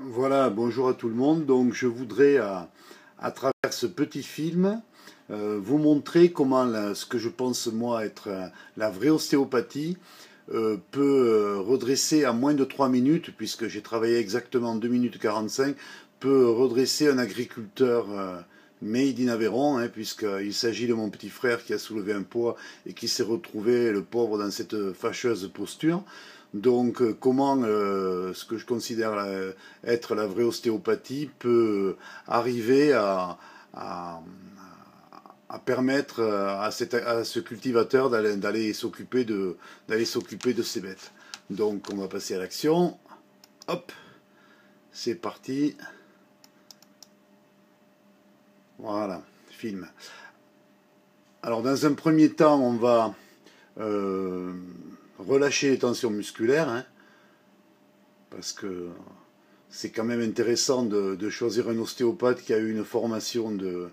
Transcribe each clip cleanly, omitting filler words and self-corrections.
Voilà, bonjour à tout le monde. Donc je voudrais, à travers ce petit film, vous montrer comment ce que je pense moi être la vraie ostéopathie peut redresser en moins de 3 minutes, puisque j'ai travaillé exactement 2 minutes 45, peut redresser un agriculteur made in Aveyron, hein, puisqu'il s'agit de mon petit frère qui a soulevé un poids et qui s'est retrouvé, le pauvre, dans cette fâcheuse posture. Donc comment ce que je considère être la vraie ostéopathie peut arriver à, à permettre à ce cultivateur d'aller s'occuper de ses bêtes. Donc on va passer à l'action. Hop, c'est parti. Voilà, film. Alors dans un premier temps, on va relâcher les tensions musculaires, hein, parce que c'est quand même intéressant de choisir un ostéopathe qui a eu une formation de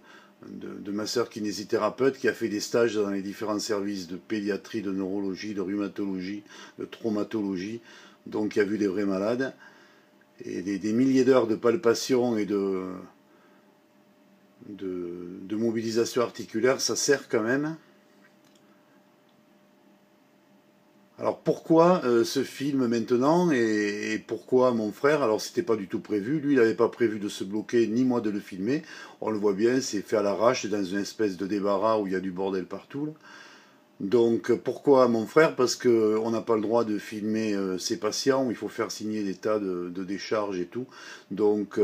masseur-kinésithérapeute, qui a fait des stages dans les différents services de pédiatrie, de neurologie, de rhumatologie, de traumatologie, donc qui a vu des vrais malades, et des milliers d'heures de palpation et de mobilisation articulaire, ça sert quand même. Alors pourquoi ce film maintenant et pourquoi mon frère? Alors c'était pas du tout prévu, lui il n'avait pas prévu de se bloquer ni moi de le filmer, on le voit bien, c'est fait à l'arrache dans une espèce de débarras où il y a du bordel partout là. Donc pourquoi mon frère? Parce qu'on n'a pas le droit de filmer ses patients, il faut faire signer des tas de décharges et tout, donc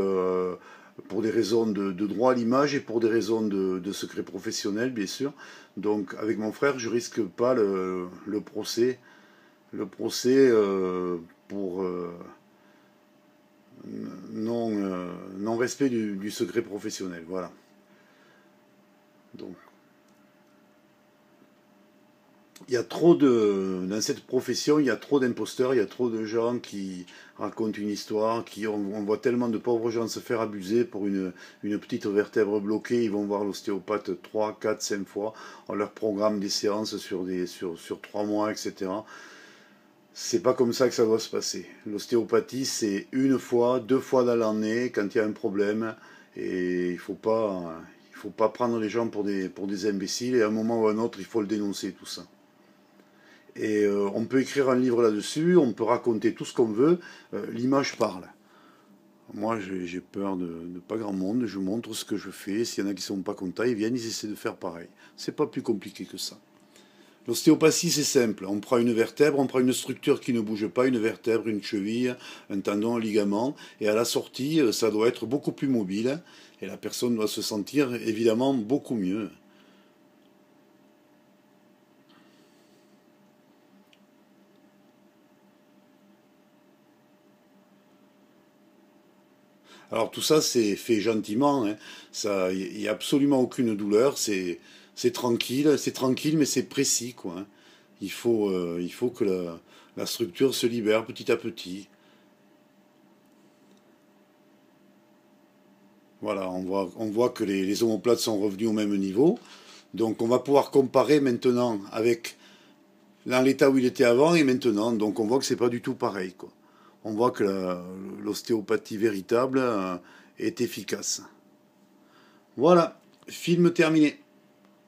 pour des raisons de droit à l'image et pour des raisons de secret professionnel bien sûr. Donc avec mon frère je risque pas le procès pour non-respect du secret professionnel. Voilà. Donc, il y a trop dans cette profession, il y a trop d'imposteurs, il y a trop de gens qui racontent une histoire, on voit tellement de pauvres gens se faire abuser pour une petite vertèbre bloquée, ils vont voir l'ostéopathe 3, 4, 5 fois, on leur programme des séances sur 3 mois, etc. C'est pas comme ça que ça doit se passer. L'ostéopathie, c'est une fois, 2 fois dans l'année, quand il y a un problème, et il faut pas prendre les gens pour des imbéciles, et à un moment ou à un autre, il faut le dénoncer, tout ça. Et on peut écrire un livre là-dessus, on peut raconter tout ce qu'on veut, l'image parle. Moi, j'ai peur de pas grand monde, je montre ce que je fais, s'il y en a qui sont pas contents, ils viennent, ils essaient de faire pareil. C'est pas plus compliqué que ça. L'ostéopathie, c'est simple. On prend une vertèbre, on prend une structure qui ne bouge pas, une vertèbre, une cheville, un tendon, un ligament, et à la sortie, ça doit être beaucoup plus mobile, et la personne doit se sentir évidemment beaucoup mieux. Alors tout ça, c'est fait gentiment, hein. Ça, il n'y a absolument aucune douleur, c'est tranquille, mais c'est précis, quoi, hein. Il faut que la structure se libère petit à petit. Voilà, on voit que les omoplates sont revenus au même niveau. Donc on va pouvoir comparer maintenant avec dans l'état où il était avant et maintenant. Donc on voit que c'est pas du tout pareil, quoi. On voit que l'ostéopathie véritable est efficace. Voilà, film terminé.